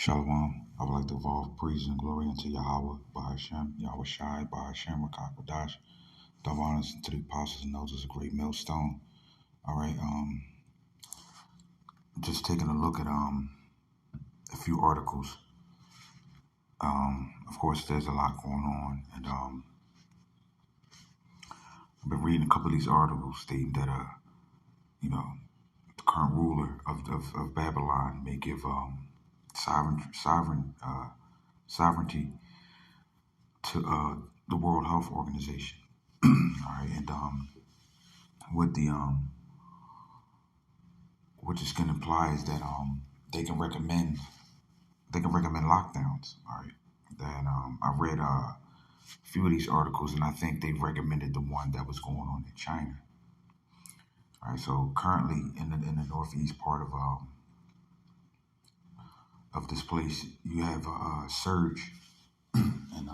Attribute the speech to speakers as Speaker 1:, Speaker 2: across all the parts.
Speaker 1: Shalom. I would like to evolve praise and glory unto Yahweh, Bahashem, Yahweh Shai, Bahashem, Rakakadash. Dove honors to the apostles and elders, a great millstone. All right, just taking a look at a few articles. Of course, there's a lot going on, and I've been reading a couple of these articles stating that the current ruler of Babylon may give sovereignty to the World Health Organization. All right, and what the what this can imply is that they can recommend lockdowns. All right, then I read a few of these articles, and I think they recommended the one that was going on in China. All right, so currently in the northeast part of this place, you have a surge in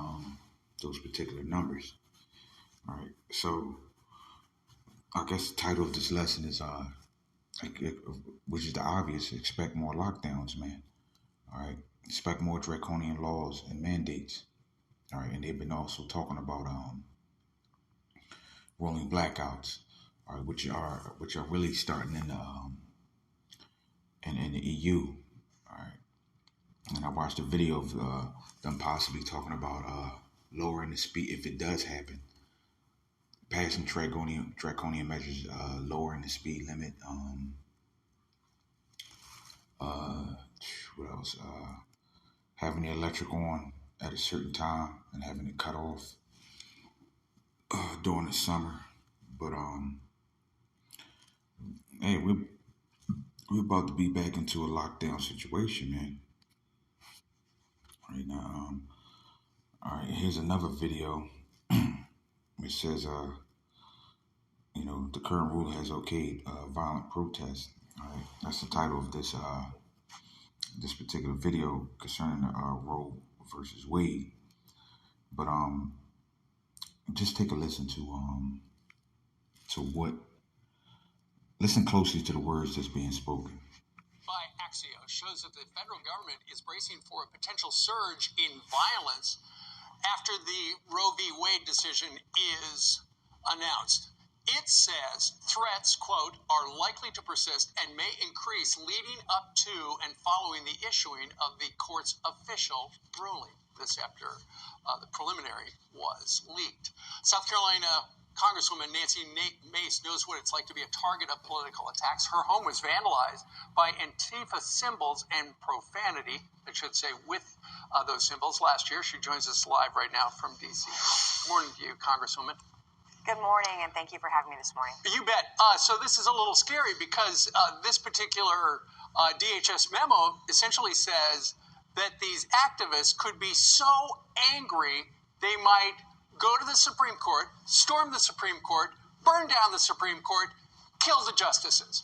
Speaker 1: those particular numbers. All right, so I guess the title of this lesson is which is the obvious: expect more lockdowns, man. All right, expect more draconian laws and mandates. All right, and they've been also talking about rolling blackouts, all right, which are really starting in the EU. All right, and I watched a video of them possibly talking about lowering the speed if it does happen, passing draconian measures, lowering the speed limit. What else? Having the electric on at a certain time and having it cut off during the summer. But hey, we're about to be back into a lockdown situation, man. Right now, all right. Here's another video. It says, the current ruler has okayed violent protests. All right, that's the title of this particular video concerning Roe versus Wade. But just take a listen to what. Listen closely to the words that's being spoken.
Speaker 2: By Axios shows that the federal government is bracing for a potential surge in violence after the Roe v. Wade decision is announced. It says threats, quote, are likely to persist and may increase leading up to and following the issuing of the court's official ruling. This after the preliminary was leaked. South Carolina Congresswoman Nancy Mace knows what it's like to be a target of political attacks. Her home was vandalized by Antifa symbols and profanity, I should say, with those symbols last year. She joins us live right now from D.C. Good morning to you, Congresswoman.
Speaker 3: Good morning, and thank you for having me this morning.
Speaker 2: You bet. So this is a little scary because this particular DHS memo essentially says that these activists could be so angry they might go to the Supreme Court, storm the Supreme Court, burn down the Supreme Court, kill the justices.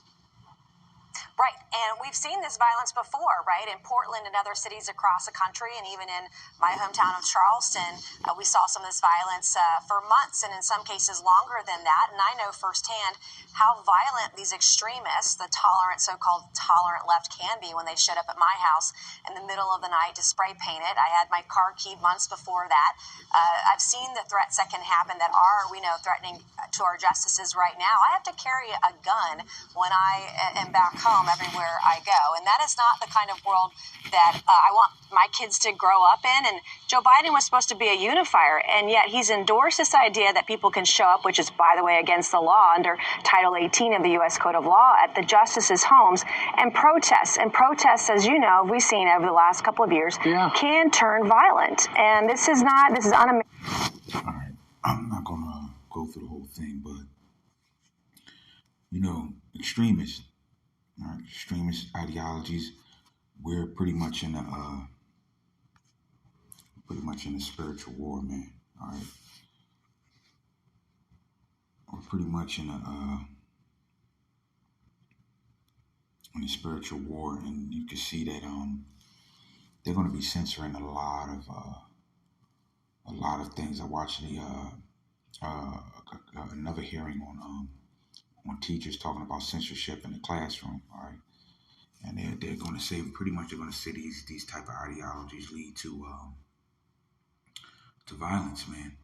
Speaker 3: Right, and we've seen this violence before, right, in Portland and other cities across the country, and even in my hometown of Charleston, we saw some of this violence for months, and in some cases longer than that, and I know firsthand how violent these extremists, the so-called tolerant left, can be when they showed up at my house in the middle of the night to spray paint it. I had my car keyed months before that. I've seen the threats that can happen that are, we know, threatening to our justices right now. I have to carry a gun when I am back home everywhere I go. And that is not the kind of world that I want my kids to grow up in. And Joe Biden was supposed to be a unifier, and yet he's endorsed this idea that people can show up, which is, by the way, against the law under Title 18 of the U.S. Code of Law, at the justices' homes and protests. And protests, as you know, we've seen over the last couple of years, can turn violent. And this is un-American.
Speaker 1: All right, I'm not going to go through the whole thing, but, extremists, all right, extremist ideologies, we're pretty much in a spiritual war, man. All right, we're pretty much in a spiritual war, and you can see that they're going to be censoring a lot of things. I watched another hearing on teachers talking about censorship in the classroom. All right, and they're going to say pretty much they're going to say these type of ideologies lead to violence, man.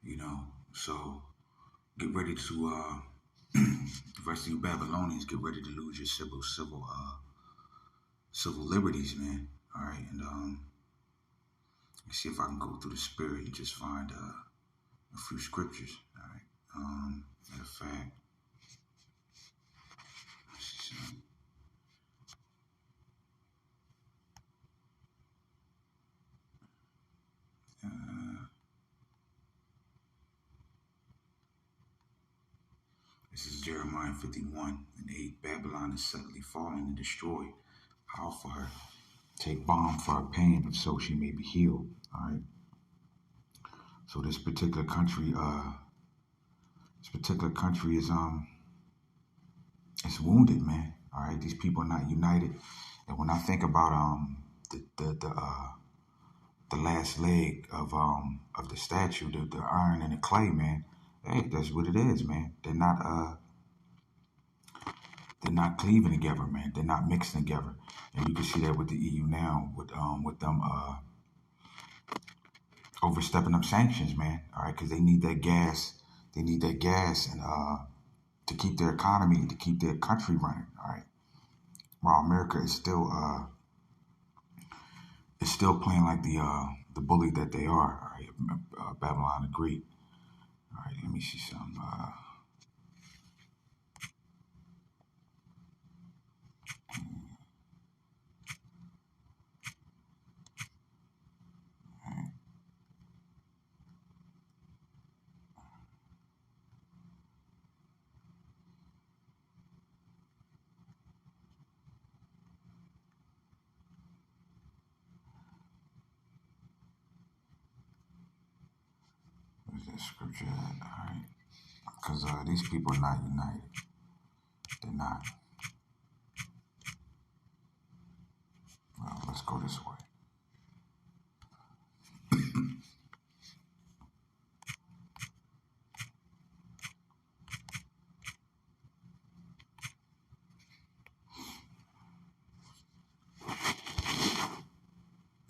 Speaker 1: You know, so get ready to the rest of you Babylonians get ready to lose your civil liberties, man. All right, and let's see if I can go through the spirit and just find a few scriptures. All right, matter of fact, let's see something. This is Jeremiah 51:8. Babylon is suddenly fallen and destroyed. Howl for her. Take balm for her pain, if so she may be healed. All right. So this particular country is it's wounded, man. All right. These people are not united. And when I think about the last leg of the statue, the iron and the clay, man. Hey, that's what it is, man. They're not cleaving together, man. They're not mixing together, and you can see that with the EU now, with them overstepping up sanctions, man. All right, because they need that gas. They need that gas, and to keep their economy, to keep their country running. All right, while America is still playing like the bully that they are. All right, Babylon the Great. All right, let me see some. Where's that scripture at? All right, because these people are not united. They're not. Well, let's go this way.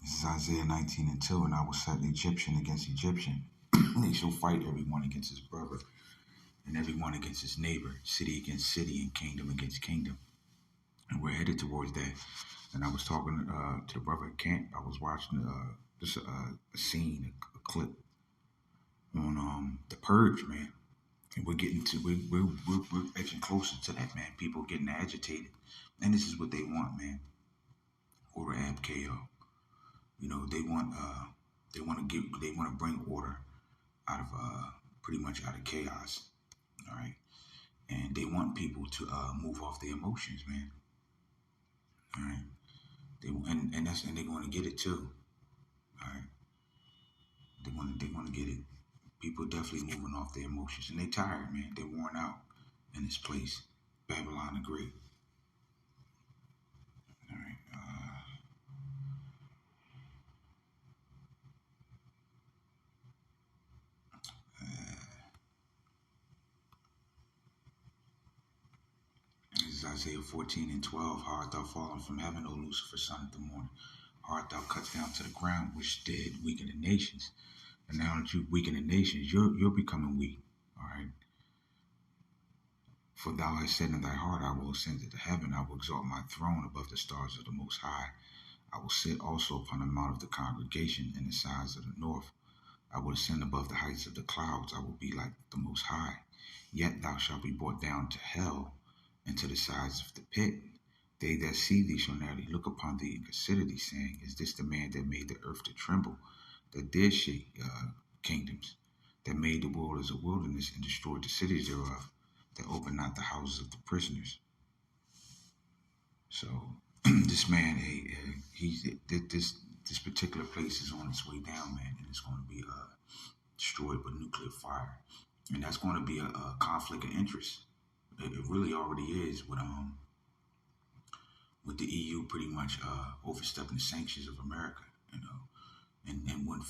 Speaker 1: This is Isaiah 19:2, and I will set the Egyptian against Egyptian. They shall fight everyone against his brother, and everyone against his neighbor, city against city, and kingdom against kingdom. And we're headed towards that. And I was talking to the brother at camp. I was watching just a scene, a clip on The Purge, man. And we're getting to we're edging closer to that, man. People getting agitated, and this is what they want, man. Order ab chaos. You know, they want to bring order out of pretty much out of chaos. All right, and they want people to move off their emotions, man. All right, and they're going to get it too. All right, they want to get it. People definitely moving off their emotions, and they tired, man. They're worn out in this place, Babylon the Great. All right. This is Isaiah 14:12. How art thou fallen from heaven, O Lucifer, son of the morning? How art thou cut down to the ground, which did weaken the nations? And now that you weaken the nations, you're becoming weak. All right. For thou hast said in thy heart, I will ascend into heaven. I will exalt my throne above the stars of the Most High. I will sit also upon the mount of the congregation in the sides of the north. I will ascend above the heights of the clouds. I will be like the Most High. Yet thou shalt be brought down to hell and to the sides of the pit. They that see thee shall narrowly look upon thee and consider thee, saying, is this the man that made the earth to tremble, that did shake kingdoms, that made the world as a wilderness and destroyed the cities thereof, that opened not the houses of the prisoners? So this man, this particular place is on its way down, man, and it's going to be destroyed by nuclear fire, and that's going to be a conflict of interest. It really already is with the EU pretty much overstepping the sanctions of America, you know, and when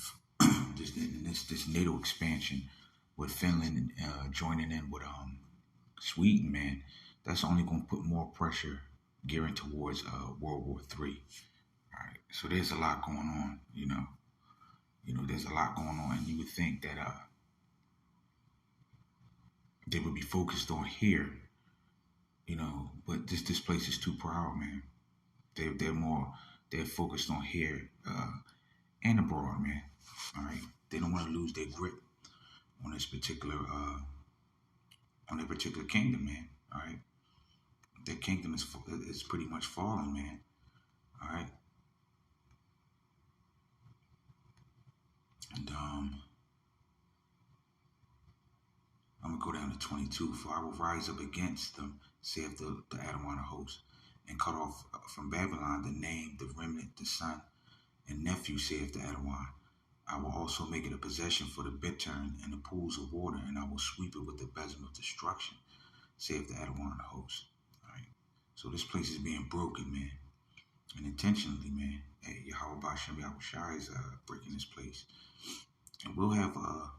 Speaker 1: this NATO expansion with Finland joining in with Sweden, man, that's only going to put more pressure gearing towards World War III. All right, so there's a lot going on. There's a lot going on, and you would think that they would be focused on here, but this place is too proud, man. They're focused on here and abroad, man. All right, they don't want to lose their grip on this particular on their particular kingdom, man. All right, their kingdom is pretty much fallen, man. All right, and I'm gonna go down to 22. For I will rise up against them, saith the Adawan host, and cut off from Babylon the name, the remnant, the son, and nephew, saith the Adawan. I will also make it a possession for the bittern and the pools of water, and I will sweep it with the besom of destruction, saith the Adawan host. All right. So this place is being broken, man, and intentionally, man. Hey, Yahweh Bashem Yahushai is breaking this place, and we'll have more.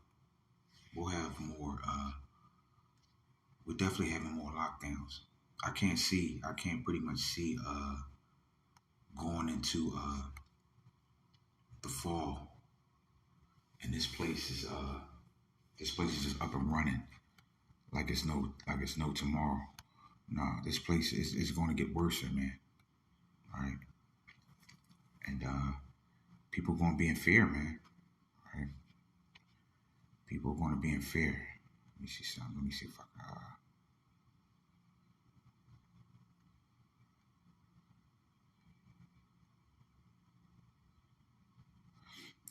Speaker 1: We're definitely having more lockdowns. I can't pretty much see going into the fall, and this place is just up and running like it's no tomorrow. No, this place is going to get worse, man. All right, and people are going to be in fear, man. All right, people are going to be in fear. Let me see something. Let me see if I can.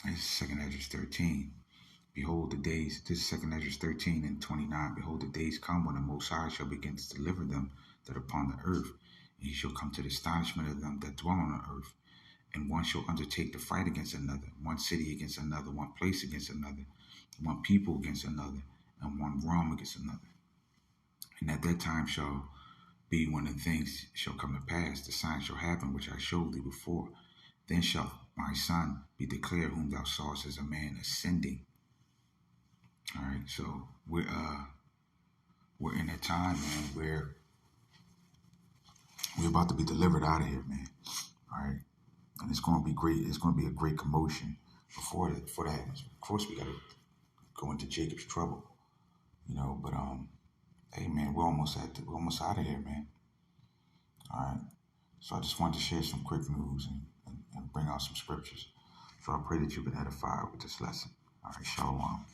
Speaker 1: This is 2 Ezra 13. Behold the days, this is 2 Ezra 13 and 29. Behold the days come when the Most High shall begin to deliver them that are upon the earth. And he shall come to the astonishment of them that dwell on the earth. And one shall undertake to fight against another, one city against another, one place against another, one people against another, and one realm against another. And at that time shall be when the things shall come to pass, the signs shall happen which I showed thee before. Then shall my son be declared, whom thou sawest as a man ascending. All right, so we're in a time, man, where we're about to be delivered out of here, man. All right, and it's going to be great. It's going to be a great commotion before that happens. Of course, we got to go into Jacob's trouble, But hey, man, we're almost out of here, man. All right, so I just wanted to share some quick news and bring out some scriptures. So I pray that you've been edified with this lesson. All right, shalom.